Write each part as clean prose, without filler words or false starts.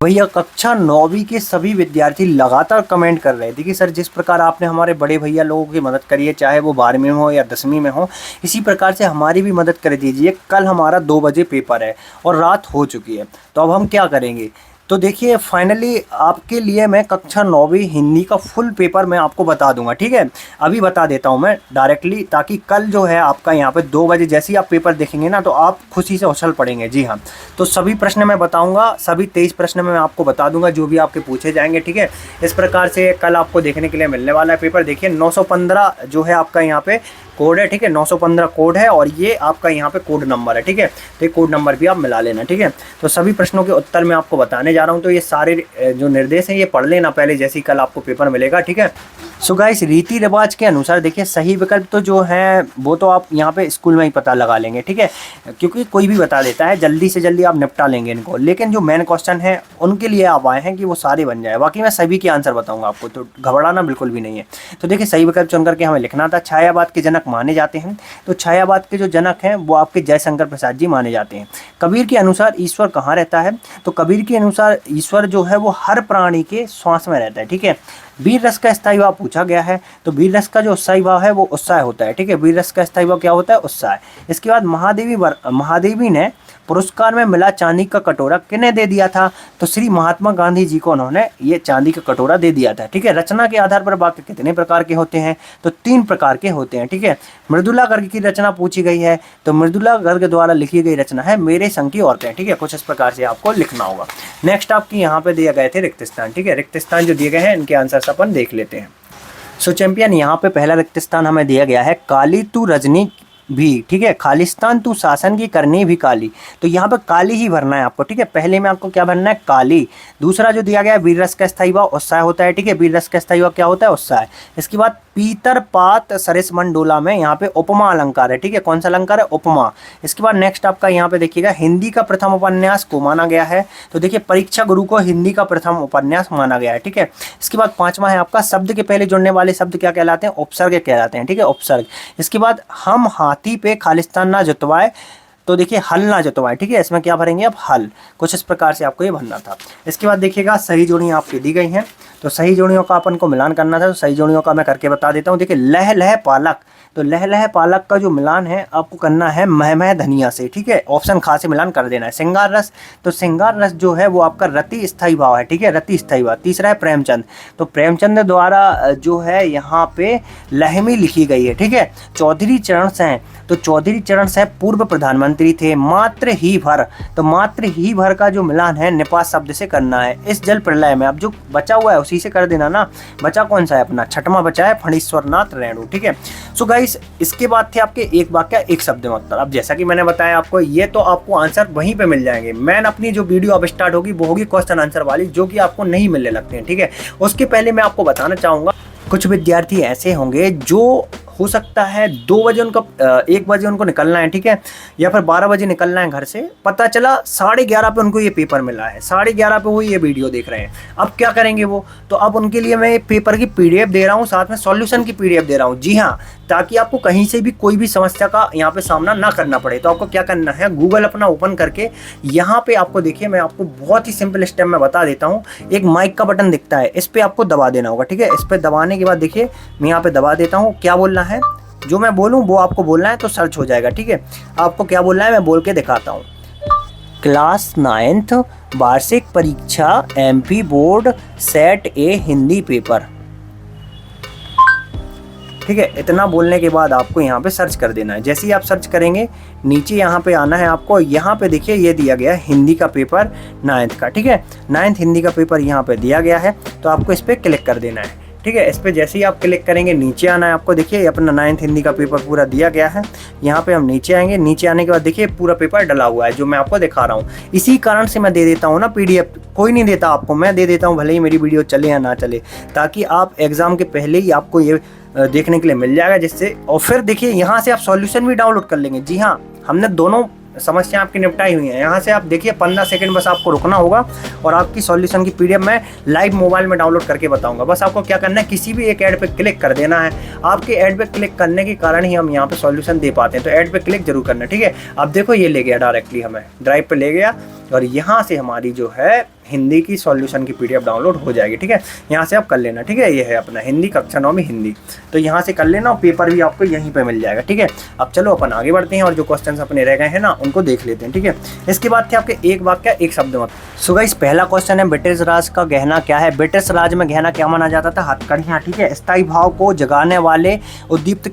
भैया कक्षा 9वीं के सभी विद्यार्थी लगातार कमेंट कर रहे हैं। देखिए सर, जिस प्रकार आपने हमारे बड़े भैया लोगों की मदद करी है, चाहे वो 12वीं में हो या 10वीं में हो, इसी प्रकार से हमारी भी मदद कर दीजिए। कल हमारा 2 बजे पेपर है और रात हो चुकी है, तो अब हम क्या करेंगे। तो देखिए फाइनली आपके लिए मैं कक्षा 9वीं हिंदी का फुल पेपर मैं आपको बता दूंगा, ठीक है। अभी बता देता हूं मैं डायरेक्टली, ताकि कल जो है आपका यहाँ पे 2 बजे जैसे ही आप पेपर देखेंगे ना, तो आप खुशी से उछल पड़ेंगे। जी हाँ, तो सभी प्रश्न मैं बताऊंगा, सभी 23 प्रश्न मैं आपको बता दूंगा जो भी आपके पूछे जाएंगे, ठीक है। इस प्रकार से कल आपको देखने के लिए मिलने वाला है पेपर। देखिए 915 जो है आपका यहाँ पे कोड है, ठीक है। 915 कोड है और ये आपका यहाँ पे कोड नंबर है, ठीक है। तो ये कोड नंबर भी आप मिला लेना, ठीक है। तो सभी प्रश्नों के उत्तर मैं आपको बताने जा रहा हूँ, तो ये सारे जो निर्देश हैं ये पढ़ लेना पहले, जैसे ही कल आपको पेपर मिलेगा, ठीक है। सो गाइस, रीति रिवाज के अनुसार देखिए सही विकल्प तो जो है वो तो आप यहाँ पे स्कूल में ही पता लगा लेंगे, ठीक है, क्योंकि कोई भी बता देता है, जल्दी से जल्दी आप निपटा लेंगे इनको। लेकिन जो मेन क्वेश्चन है उनके लिए आप आए हैं कि वो सारे बन जाए। बाकी मैं सभी के आंसर बताऊंगा आपको, तो घबराना बिल्कुल भी नहीं है। तो देखिए सही विकल्प चुन करके हमें लिखना था। छायावाद के जनक माने जाते हैं, तो छायावाद के जो जनक हैं वो आपके जयशंकर प्रसाद जी माने जाते हैं। कबीर के अनुसार ईश्वर कहाँ रहता है, तो कबीर के अनुसार ईश्वर जो है वो हर प्राणी के श्वास में रहता है, ठीक है। वीर रस का स्थायी भाव पूछा गया है, तो वीर रस का जो स्थायी भाव है वो उत्साह होता है, ठीक है। वीर रस का स्थायी भाव क्या होता है, उत्साह। इसके बाद महादेवी ने पुरस्कार में मिला चांदी का कटोरा किन्हें दे दिया था, तो श्री महात्मा गांधी जी को उन्होंने ये चांदी का कटोरा दे दिया था, ठीक है। रचना के आधार पर वाक्य कितने प्रकार के होते हैं, तो 3 प्रकार के होते हैं, ठीक है। मृदुला गर्ग की रचना पूछी गई है, तो मृदुला गर्ग द्वारा लिखी गई रचना है मेरे संग की औरतें, ठीक है। कुछ इस प्रकार से आपको लिखना होगा। नेक्स्ट आपकी यहाँ पे दिए गए थे रिक्त स्थान, ठीक है। रिक्त स्थान जो दिए गए हैं इनके आंसर अपन देख लेते हैं। सो चैंपियन, यहाँ पे पहला रिक्त स्थान हमें दिया गया है काली तू रजनी भी, ठीक है। खालिस्तान तू शासन की करनी भी काली, तो यहाँ पे काली ही भरना है आपको, ठीक है। पहले में आपको क्या भरना है, काली। दूसरा जो दिया गया है वीर रस का स्थायी भाव उत्साह होता है, ठीक है। वीर रस का स्थायी भाव क्या होता है, उत्साह। इसके बाद पीतर पात सरिस मंडोला में यहाँ पे उपमा अलंकार है, ठीक है। कौन सा अलंकार है, उपमा। इसके बाद नेक्स्ट आपका यहाँ पे देखिएगा हिंदी का प्रथम उपन्यास को माना गया है, तो देखिए परीक्षा गुरु को हिंदी का प्रथम उपन्यास माना गया है, ठीक है। इसके बाद 5वां है आपका शब्द के पहले जुड़ने वाले शब्द क्या कहलाते हैं, उपसर्ग कहलाते हैं, ठीक है, उपसर्ग। इसके बाद हम हाथी पे खालिस्तान ना जुतवाए, तो देखिए हल ना जुतवाए, ठीक है। इसमें क्या भरेंगे आप, हल। कुछ इस प्रकार से आपको ये भरना था। इसके बाद देखिएगा सही जोड़ियाँ आपकी दी गई हैं, तो सही जोड़ियों का अपन को मिलान करना था, तो सही जोड़ियों का मैं करके बता देता हूँ। देखिए लह लह पालक, तो लह लह पालक का जो मिलान है आपको करना है मह मह धनिया से, ठीक है। ऑप्शन खा से मिलान कर देना है। श्रृंगार रस, तो श्रृंगार रस जो है वो आपका रति स्थायी भाव है, ठीक है, रति स्थायी भाव। तीसरा है प्रेमचंद, तो प्रेमचंद द्वारा जो है यहाँ पे लहमी लिखी गई है, ठीक है। चौधरी चरण सिंह, तो चौधरी चरण सिंह पूर्व प्रधानमंत्री थे। मात्र ही भर, तो मात्र ही भर का जो मिलान है निपात शब्द से करना है। इस जल प्रलय में अब जो बचा हुआ है उसी से कर देना ना। बचा कौन सा है अपना, 6वां बचा है फणीश्वर नाथ रेणु, ठीक है। सो गाइस, इसके बाद थे आपके एक वाक्य एक शब्द में उत्तर। अब जैसा कि मैंने बताया आपको, ये तो आपको आंसर वहीं पे मिल जाएंगे। मैन अपनी जो वीडियो अब स्टार्ट होगी वो होगी क्वेश्चन आंसर वाली, जो कि आपको नहीं मिलने लगते हैं, ठीक है। उसके पहले मैं आपको बताना चाहूँगा, कुछ विद्यार्थी ऐसे होंगे जो हो सकता है 2 बजे उनका 1 बजे उनको निकलना है, ठीक है, या फिर 12 बजे निकलना है घर से। पता चला 11:30 पे उनको ये पेपर मिला है, 11:30 पे वो ये वीडियो देख रहे हैं। अब क्या करेंगे वो, तो अब उनके लिए मैं पेपर की PDF दे रहा हूँ, साथ में सॉल्यूशन की PDF दे रहा हूँ। जी हाँ, ताकि आपको कहीं से भी कोई भी समस्या का यहाँ पे सामना ना करना पड़े। तो आपको क्या करना है, गूगल अपना ओपन करके यहाँ पे आपको देखिए, मैं आपको बहुत ही सिंपल स्टेप में बता देता हूँ। एक माइक का बटन दिखता है, इस पर आपको दबा देना होगा, ठीक है। इस पर दबाने के बाद देखिए मैं यहाँ पे दबा देता हूँ। क्या बोलना है, जो मैं बोलूँ वो आपको बोलना है, तो सर्च हो जाएगा, ठीक है। आपको क्या बोलना है मैं बोल के दिखाता हूँ। क्लास 9th वार्षिक परीक्षा MP board set A Hindi paper, ठीक है। इतना बोलने के बाद आपको यहाँ पे सर्च कर देना है। जैसे ही आप सर्च करेंगे नीचे यहाँ पे आना है आपको। यहाँ पे देखिए ये दिया गया है हिंदी का पेपर 9th का, ठीक है। 9th हिंदी का पेपर यहाँ पे दिया गया है, तो आपको इस पर क्लिक कर देना है, ठीक है। इस पर जैसे ही आप क्लिक करेंगे नीचे आना है आपको। देखिए अपना 9th हिंदी का पेपर पूरा दिया गया है। यहाँ पे हम नीचे आएंगे, नीचे आने के बाद देखिए पूरा पेपर डला हुआ है जो मैं आपको दिखा रहा हूँ। इसी कारण से मैं दे देता हूँ ना PDF, कोई नहीं देता आपको, मैं दे देता हूँ, भले ही मेरी वीडियो चले या ना चले, ताकि आप एग्ज़ाम के पहले ही आपको ये देखने के लिए मिल जाएगा, जिससे। और फिर देखिए यहाँ से आप सॉल्यूशन भी डाउनलोड कर लेंगे। जी हाँ, हमने दोनों समस्या आपकी निपटाई हुई है। यहाँ से आप देखिए 15 सेकंड बस आपको रुकना होगा और आपकी सॉल्यूशन की PDF मैं लाइव मोबाइल में डाउनलोड करके बताऊंगा। बस आपको क्या करना है, किसी भी एक ऐड पे क्लिक कर देना है। आपके ऐड पे क्लिक करने के कारण ही हम यहाँ पे सॉल्यूशन दे पाते हैं, तो ऐड पे क्लिक जरूर करना है, ठीक है। अब देखो ये ले गया डायरेक्टली, हमें ड्राइव पे ले गया। और यहाँ से हमारी जो है हिंदी की सॉल्यूशन की पीडीएफ डाउनलोड हो जाएगी। ठीक है, यहाँ से आप कर लेना। ठीक है, ये है अपना हिंदी कक्षा 9 में हिंदी, तो यहाँ से कर लेना और पेपर भी आपको यहीं पे मिल जाएगा। ठीक है, अब चलो अपन आगे बढ़ते हैं और जो क्वेश्चंस अपने रह गए हैं ना उनको देख लेते हैं। ठीक है, इसके बाद थे आपके एक वाक्य एक शब्द मत। सो गाइस, पहला क्वेश्चन है ब्रिटिश राज का गहना क्या है। ब्रिटिश राज में गहना क्या माना जाता था? हथकड़ियाँ। ठीक है, स्थायी भाव को जगाने वाले उद्दीप्त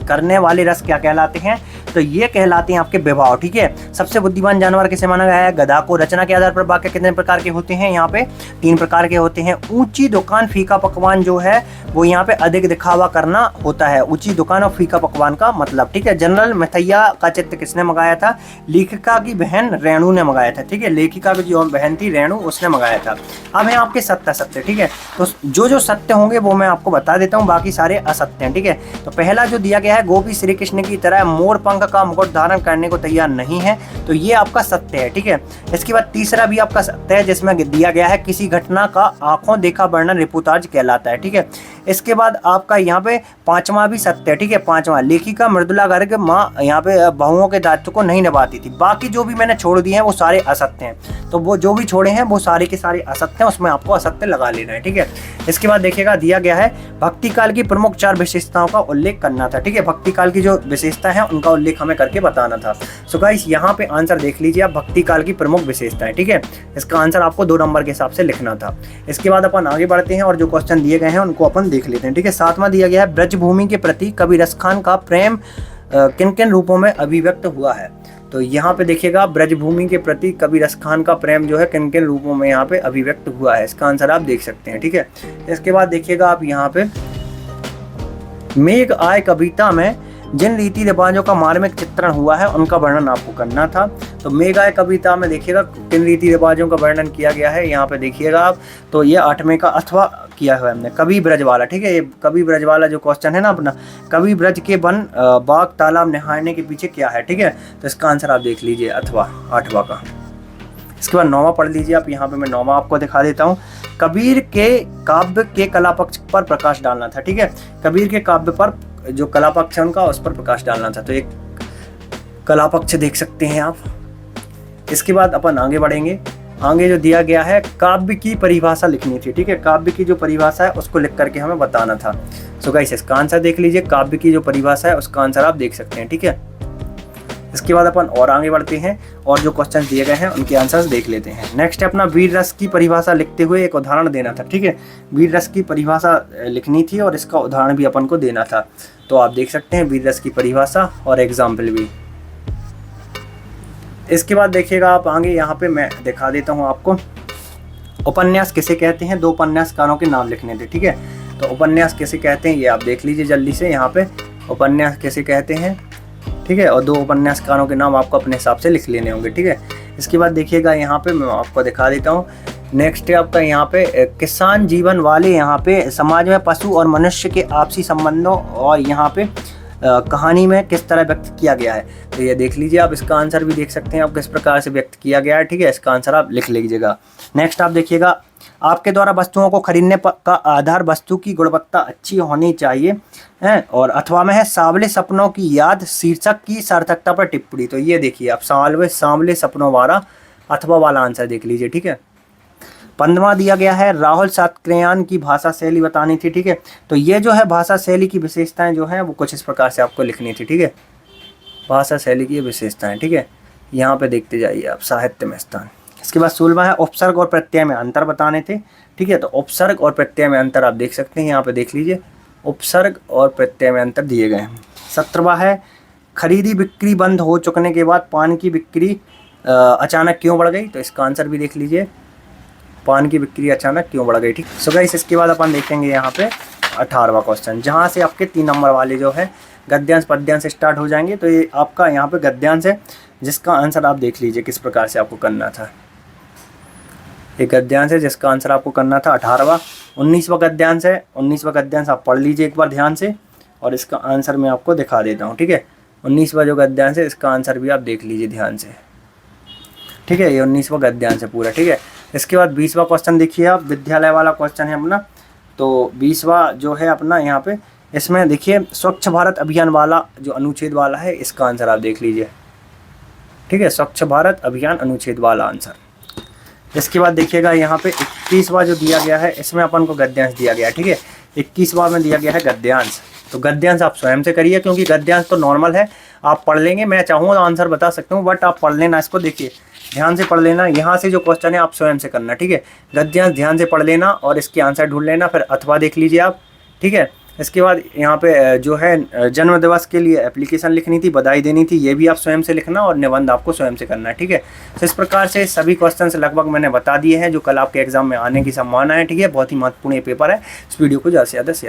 करने वाले रस क्या कहलाते हैं? तो ये कहलाते हैं आपके विभाव। ठीक है, सबसे बुद्धिमान जानवर किसे माना गया है? गधा को। रचना के आधार पर वाक्य कितने प्रकार के होते हैं? यहाँ पे 3 प्रकार के होते हैं। ऊंची दुकान फीका पकवान जो है वो यहाँ पे अधिक दिखावा करना होता है। ऊंची दुकान और फीका पकवान का मतलब। ठीक है, जनरल मैथैया का चित्र किसने मंगाया था? लेखिका की बहन रेणु ने मंगाया था। ठीक है, लेखिका की जो बहन थी रेणु उसने मंगाया था। अब है आपके सत्य। ठीक है, तो जो सत्य होंगे वो मैं आपको बता देता हूँ, बाकी सारे असत्य हैं। ठीक है, तो पहला जो दिया गया है, गोपी श्री कृष्ण की तरह मोर पंख का मुकुट धारण करने को तैयार नहीं है, तो ये आपका सत्य है। ठीक है, इसके बाद तीसरा भी आपका सत्य है जिसमें दिया गया है किसी घटना का आंखों देखा वर्णन रिपोर्टाज कहलाता है। ठीक है, इसके बाद आपका यहाँ पे 5वां भी सत्य है। ठीक है, 5वां, लेखिका मृदुला गर्ग माँ यहाँ पे बहुओं के दायित्व को नहीं निभाती थी। बाकी जो भी मैंने छोड़ दिए हैं वो सारे असत्य हैं, तो वो जो भी छोड़े हैं वो सारे के सारे असत्य हैं, उसमें आपको असत्य लगा लेना है। ठीक है, इसके बाद देखिएगा दिया गया है भक्ति काल की प्रमुख 4 विशेषताओं का उल्लेख करना था। ठीक है, भक्ति काल की जो विशेषता है उनका उल्लेख हमें करके बताना था। सो गाइस, यहाँ पे आंसर देख लीजिए आप, भक्ति काल की प्रमुख विशेषताएं। ठीक है, इसका आंसर आपको 2 नंबर के हिसाब से लिखना था। इसके बाद अपन आगे बढ़ते हैं और जो क्वेश्चन दिए गए हैं उनको अपन देख लेते हैं। ठीक है, 7वां दिया गया है ब्रजभूमि के प्रति कवि रसखान का प्रेम किन किन रूपों में अभिव्यक्त हुआ है? तो यहाँ पे देखिएगा ब्रजभूमि के प्रति कवि रसखान का प्रेम जो है किन किन रूपों में यहाँ पे अभिव्यक्त हुआ है, इसका आंसर आप देख सकते हैं। ठीक है, इसके बाद देखिएगा आप यहाँ पे मेघ आय कविता में जिन रीति रिवाजों का मार्मिक चित्रण हुआ है उनका वर्णन आपको करना था। तो मेघ आय कविता में देखिएगा किन रीति रिवाजों का वर्णन किया गया है, यहाँ पे देखिएगा आप, तो ये 8वें का अथवा किया हुआ है हमने, कवि ब्रज वाला। ठीक है, ये कवि ब्रज वाला जो क्वेश्चन है ना अपना, कवि ब्रज के वन बाग तालाब निहारने के पीछे क्या है? ठीक है, तो इसका आंसर आप देख लीजिए अथवा 8वां का। इसके बाद 9वां पढ़ लीजिए आप, यहाँ पे मैं 9वां आपको दिखा देता हूँ। कबीर के काव्य के कला पक्ष पर प्रकाश डालना था। ठीक है, कबीर के काव्य पर जो कला पक्ष है उनका, उस पर प्रकाश डालना था, तो एक कला पक्ष देख सकते हैं आप। इसके बाद अपन आगे बढ़ेंगे। आगे जो दिया गया है काव्य की परिभाषा लिखनी थी। ठीक है, काव्य की जो परिभाषा है उसको लिख करके हमें बताना था। सो गाइस, इसका आंसर देख लीजिए, काव्य की जो परिभाषा है उसका आंसर आप देख सकते हैं। ठीक है, इसके बाद अपन और आगे बढ़ते हैं और जो क्वेश्चन दिए गए हैं उनके आंसर्स देख लेते हैं। नेक्स्ट है अपना वीर रस की परिभाषा लिखते हुए एक उदाहरण देना था। ठीक है, वीर रस की परिभाषा लिखनी थी और इसका उदाहरण भी अपन को देना था, तो आप देख सकते हैं वीर रस की परिभाषा और एग्जाम्पल भी। इसके बाद देखिएगा आप आगे, यहाँ पे मैं दिखा देता हूँ आपको, उपन्यास किसे कहते हैं? 2 उपन्यासकारों के नाम लिखने थे। ठीक है, तो उपन्यास किसे कहते हैं ये आप देख लीजिए जल्दी से, यहाँ पे उपन्यास किसे कहते हैं। ठीक है, और 2 उपन्यासकारों के नाम आपको अपने हिसाब से लिख लेने होंगे। ठीक है, इसके बाद देखिएगा यहाँ पे मैं आपको दिखा देता हूँ। नेक्स्ट है आपका यहाँ पे किसान जीवन वाले, यहाँ पे समाज में पशु और मनुष्य के आपसी संबंधों और यहाँ पे कहानी में किस तरह व्यक्त किया गया है, तो ये देख लीजिए आप, इसका आंसर भी देख सकते हैं आप किस प्रकार से व्यक्त किया गया है। ठीक है, इसका आंसर आप लिख लीजिएगा। नेक्स्ट आप देखिएगा, आपके द्वारा वस्तुओं को खरीदने का आधार वस्तु की गुणवत्ता अच्छी होनी चाहिए है, और अथवा में है सांवले सपनों की याद शीर्षक की सार्थकता पर टिप्पणी। तो ये देखिए आप, सांवले सपनों वाला अथवा वाला आंसर देख लीजिए। ठीक है, 15वां दिया गया है राहुल सातकर्यान की भाषा शैली बतानी थी। ठीक है, तो ये जो है भाषा शैली की विशेषताएं जो है वो कुछ इस प्रकार से आपको लिखनी थी। ठीक है, भाषा शैली की विशेषताएं। ठीक है, यहाँ पे देखते जाइए आप, साहित्य में स्थान। इसके बाद 16वां है उपसर्ग और प्रत्यय में अंतर बताने थे। ठीक है, तो उपसर्ग और प्रत्यय में अंतर आप देख सकते हैं, यहाँ पे देख लीजिए, उपसर्ग और प्रत्यय में अंतर दिए गए हैं। 17वां है खरीदी बिक्री बंद हो चुकने के बाद पान की बिक्री अचानक क्यों बढ़ गई, तो इसका आंसर भी देख लीजिए, पान की बिक्री अचानक क्यों बढ़ गई। ठीक, सो गाइस, इसके बाद अपन देखेंगे यहाँ पे 18वां क्वेश्चन, जहाँ से आपके 3 नंबर वाले जो है गद्यांश पद्यांश से स्टार्ट हो जाएंगे। तो ये आपका यहाँ पे गद्यांश है, जिसका आंसर आप देख लीजिए किस प्रकार से आपको करना था। ये गद्यांश है जिसका आंसर आपको करना था 18वां। 19वां गद्यांश है, 19वां गद्यांश आप पढ़ लीजिए एक बार ध्यान से, और इसका आंसर मैं आपको दिखा देता हूँ। ठीक है, 19वां जो गद्यांश है इसका आंसर भी आप देख लीजिए ध्यान से। ठीक है, ये 19वां गद्यांश है पूरा। ठीक है, इसके बाद 20वां क्वेश्चन देखिए आप, विद्यालय वाला क्वेश्चन है अपना। तो 20वां जो है अपना यहाँ पे, इसमें देखिए स्वच्छ भारत अभियान वाला जो अनुच्छेद वाला है, इसका आंसर आप देख लीजिए। ठीक है, स्वच्छ भारत अभियान अनुच्छेद वाला आंसर। इसके बाद देखिएगा यहाँ पे 21वां जो दिया गया है, इसमें अपन को गद्यांश दिया गया है। ठीक है, 21वां में दिया गया है गद्यांश। तो गद्यांश आप स्वयं से करिए, क्योंकि गद्यांश तो नॉर्मल है, आप पढ़ लेंगे। मैं चाहूँगा तो आंसर बता सकता हूँ, बट आप पढ़ लेना इसको। देखिए ध्यान से पढ़ लेना, यहाँ से जो क्वेश्चन है आप स्वयं से करना। ठीक है, गद्यांश ध्यान से पढ़ लेना और इसकी आंसर ढूंढ लेना, फिर अथवा देख लीजिए आप। ठीक है, इसके बाद यहाँ पे जो है जन्म दिवस के लिए एप्लीकेशन लिखनी थी, बधाई देनी थी, ये भी आप स्वयं से लिखना और निबंध आपको स्वयं से करना है। ठीक है, तो इस प्रकार से सभी क्वेश्चंस लगभग मैंने बता दिए हैं जो कल आपके एग्जाम में आने की संभावना है। ठीक है, बहुत ही महत्वपूर्ण ये पेपर है। इस वीडियो को ज़्यादा से ज़्यादा शेयर